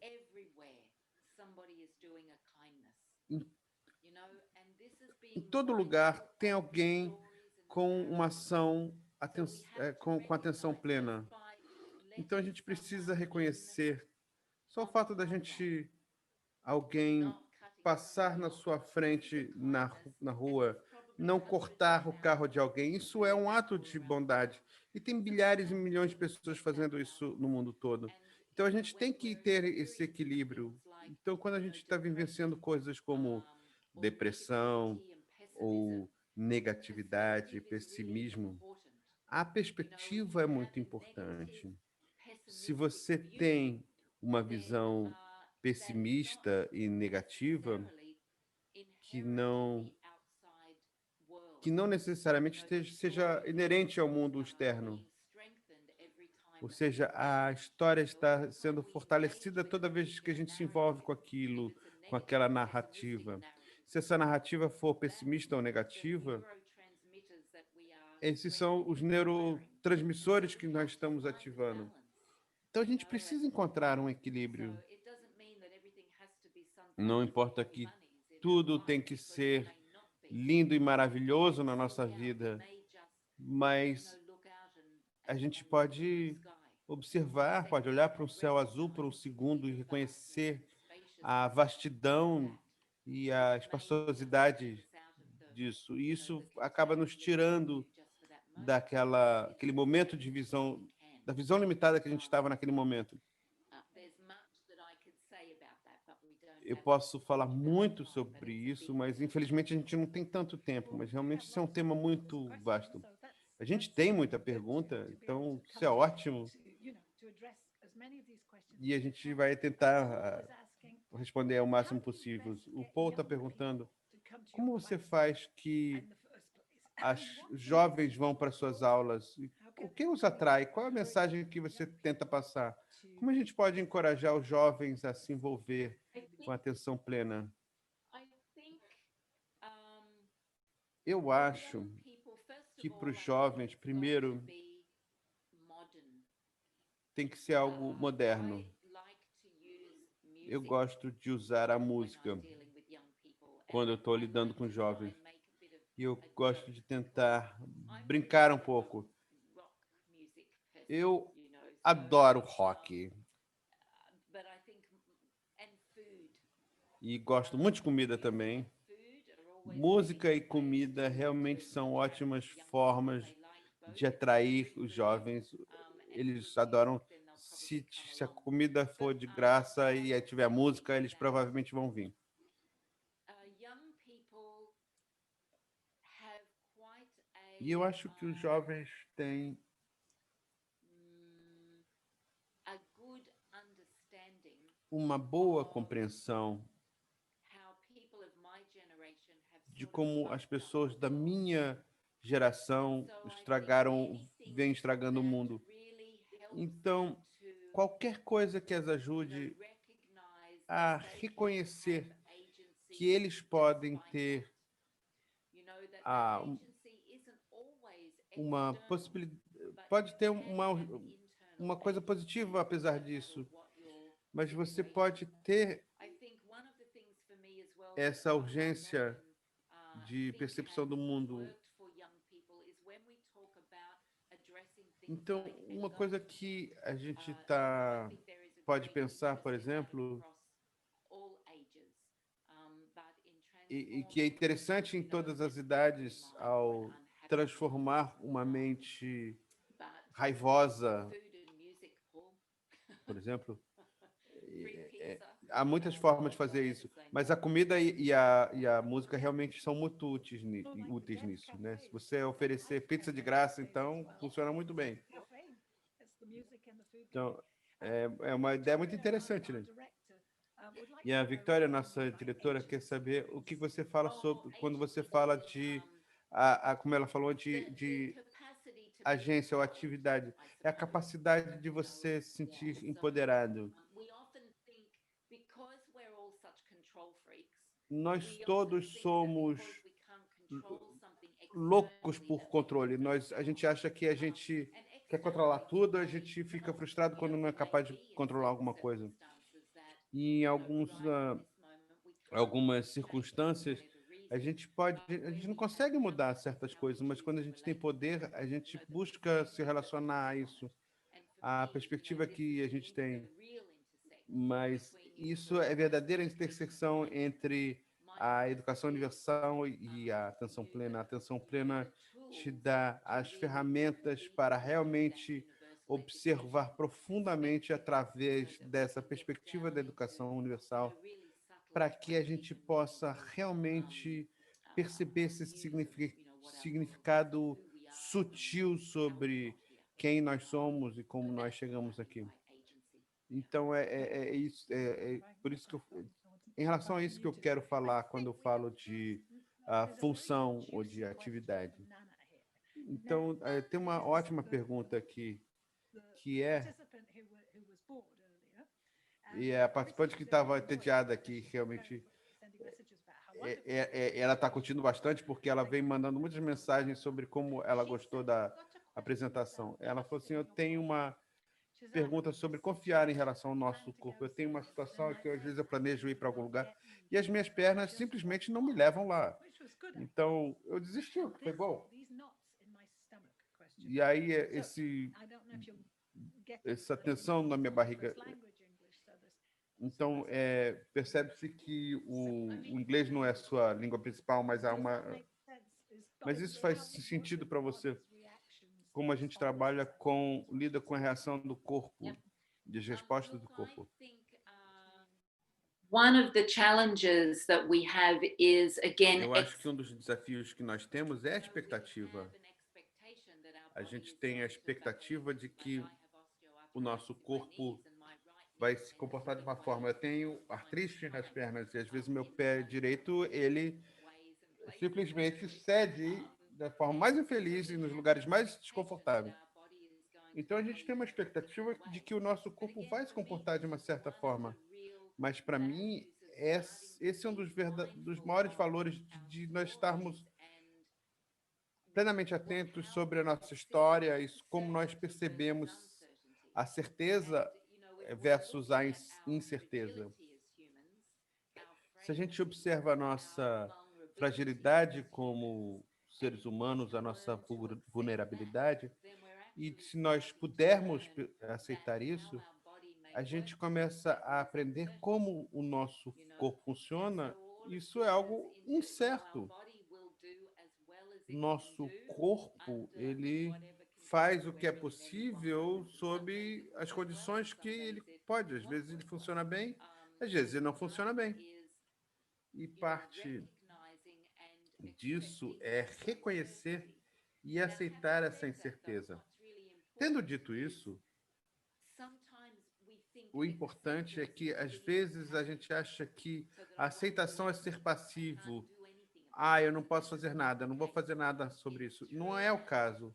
em, em todo lugar tem alguém com uma ação com atenção plena. Então a gente precisa reconhecer só o fato da gente alguém passar na sua frente na rua, não cortar o carro de alguém, isso é um ato de bondade. E tem bilhares e milhões de pessoas fazendo isso no mundo todo. Então a gente tem que ter esse equilíbrio. Então, quando a gente está vivenciando coisas como depressão ou negatividade, pessimismo, a perspectiva é muito importante. Se você tem uma visão pessimista e negativa, que não que não necessariamente seja inerente ao mundo externo. Ou seja, a história está sendo fortalecida toda vez que a gente se envolve com aquilo, com aquela narrativa. Se essa narrativa for pessimista ou negativa, esses são os neurotransmissores que nós estamos ativando. Então a gente precisa encontrar um equilíbrio. Não importa que tudo tem que ser lindo e maravilhoso na nossa vida, mas a gente pode observar, pode olhar para um céu azul por um segundo e reconhecer a vastidão e a espaçosidade disso. E isso acaba nos tirando aquele momento de visão, da visão limitada que a gente estava naquele momento. Eu posso falar muito sobre isso, mas infelizmente a gente não tem tanto tempo, mas realmente isso é um tema muito vasto. A gente tem muita pergunta, então isso é ótimo. E a gente vai tentar responder ao máximo possível. O Paul está perguntando, como você faz que os jovens vão para suas aulas? O que os atrai? Qual é a mensagem que você tenta passar? Como a gente pode encorajar os jovens a se envolver com atenção plena? Eu acho que para os jovens, primeiro, tem que ser algo moderno. Eu gosto de usar a música quando eu estou lidando com jovens. E eu gosto de tentar brincar um pouco. Eu adoro rock. E gosto muito de comida também. Música e comida realmente são ótimas formas de atrair os jovens. Eles adoram. Se a comida for de graça e tiver música, eles provavelmente vão vir. E eu acho que os jovens têm uma boa compreensão de como as pessoas da minha geração vêm estragando o mundo. Então, qualquer coisa que as ajude a reconhecer que eles podem ter uma possibilidade, pode ter uma coisa positiva apesar disso, mas você pode ter essa urgência de percepção do mundo. Então, uma coisa que a gente pode pensar, por exemplo, e que é interessante em todas as idades, ao transformar uma mente raivosa, por exemplo, há muitas formas de fazer isso, mas a comida e a música realmente são muito úteis nisso, né? Se você oferecer pizza de graça, então funciona muito bem. Então, é uma ideia muito interessante, né? E a Victoria, nossa diretora, quer saber o que você fala sobre quando você fala como ela falou, de agência ou atividade. É a capacidade de você se sentir empoderado. Nós todos somos loucos por controle. A gente acha que a gente quer controlar tudo, a gente fica frustrado quando não é capaz de controlar alguma coisa. E em algumas circunstâncias, a gente não consegue mudar certas coisas, mas quando a gente tem poder, a gente busca se relacionar a isso, a perspectiva que a gente tem. Mas isso é verdadeira interseção entre a educação universal e a atenção plena. A atenção plena te dá as ferramentas para realmente observar profundamente através dessa perspectiva da educação universal, para que a gente possa realmente perceber esse significado sutil sobre quem nós somos e como nós chegamos aqui. Então, por isso que em relação a isso que eu quero falar quando eu falo de a função ou de atividade. Então, tem uma ótima pergunta aqui, que é, e a participante que estava entediada aqui, realmente, ela está curtindo bastante, porque ela vem mandando muitas mensagens sobre como ela gostou da apresentação. Ela falou assim, eu tenho uma pergunta sobre confiar em relação ao nosso corpo. Eu tenho uma situação que, às vezes, eu planejo ir para algum lugar e as minhas pernas simplesmente não me levam lá. Então, eu desisti, foi bom. E aí, essa tensão na minha barriga. Então, percebe-se que o inglês não é a sua língua principal, mas há uma... Mas isso faz sentido para você? Como a gente lida com a reação do corpo, das respostas do corpo? One of the challenges that we have is, again, Eu acho que um dos desafios que nós temos é a expectativa. A gente tem a expectativa de que o nosso corpo vai se comportar de uma forma. Eu tenho artrite nas pernas e, às vezes, meu pé direito, ele simplesmente cede da forma mais infeliz e nos lugares mais desconfortáveis. Então, a gente tem uma expectativa de que o nosso corpo vai se comportar de uma certa forma. Mas, para mim, esse é um dos maiores valores de nós estarmos plenamente atentos sobre a nossa história e como nós percebemos a certeza versus a incerteza. Se a gente observa a nossa fragilidade como seres humanos, a nossa vulnerabilidade, e se nós pudermos aceitar isso, a gente começa a aprender como o nosso corpo funciona. Isso é algo incerto. Nosso corpo, ele faz o que é possível sob as condições que ele pode. Às vezes ele funciona bem, às vezes ele não funciona bem. E parte disso é reconhecer e aceitar essa incerteza. Tendo dito isso, o importante é que, às vezes, a gente acha que a aceitação é ser passivo. Eu não posso fazer nada, eu não vou fazer nada sobre isso. Não é o caso.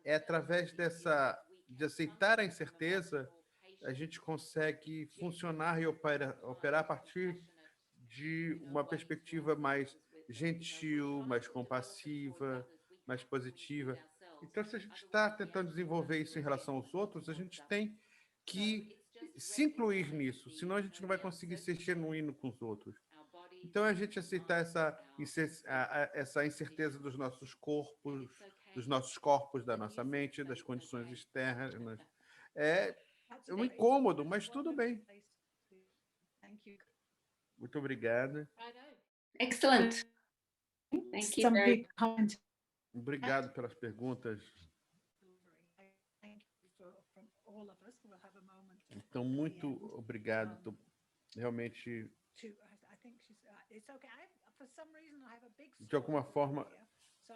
É através de aceitar a incerteza, a gente consegue funcionar e operar a partir de uma perspectiva mais gentil, mais compassiva, mais positiva. Então, se a gente está tentando desenvolver isso em relação aos outros, a gente tem que se incluir nisso, senão a gente não vai conseguir ser genuíno com os outros. Então, a gente aceitar essa incerteza dos nossos corpos, da nossa mente, das condições externas, é um incômodo, mas tudo bem. Muito obrigado. Excellent. Thank you very much. Obrigado pelas perguntas. Então, muito obrigado. Realmente, de alguma forma,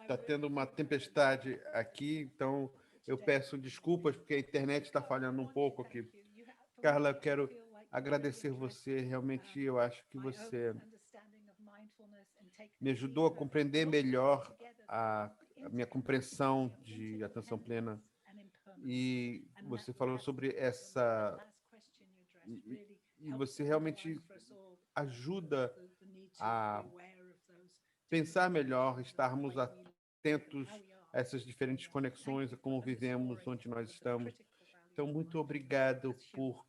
está tendo uma tempestade aqui, então eu peço desculpas porque a internet está falhando um pouco aqui. Carla, eu quero agradecer você. Realmente, eu acho que você me ajudou a compreender melhor a minha compreensão de atenção plena. E você falou sobre essa... E você realmente ajuda a pensar melhor, estarmos atentos a essas diferentes conexões, a como vivemos, onde nós estamos. Então, muito obrigado por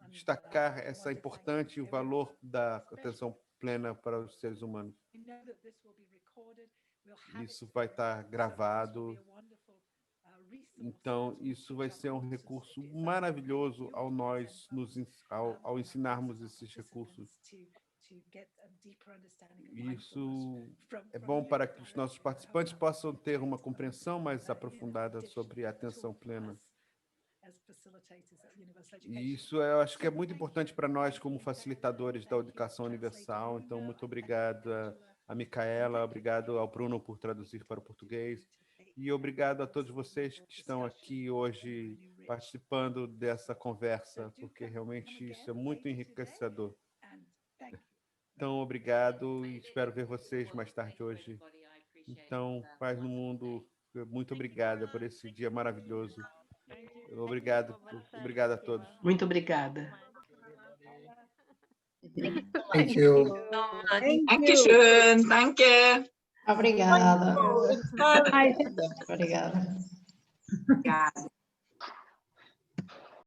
destacar essa importante o valor da atenção plena para os seres humanos. Isso vai estar gravado. Então, isso vai ser um recurso maravilhoso ao ensinarmos esses recursos. Isso é bom para que os nossos participantes possam ter uma compreensão mais aprofundada sobre a atenção plena. E isso eu acho que é muito importante para nós como facilitadores da educação universal. Então, muito obrigado a Micaela, obrigado ao Bruno por traduzir para o português. E obrigado a todos vocês que estão aqui hoje participando dessa conversa, porque realmente isso é muito enriquecedor. Então, obrigado e espero ver vocês mais tarde hoje. Então, paz no mundo, muito obrigada por esse dia maravilhoso. Obrigado a todos. Muito obrigada. Thank you. Dankeschön, danke. Obrigada. Obrigada. Obrigada. Obrigada.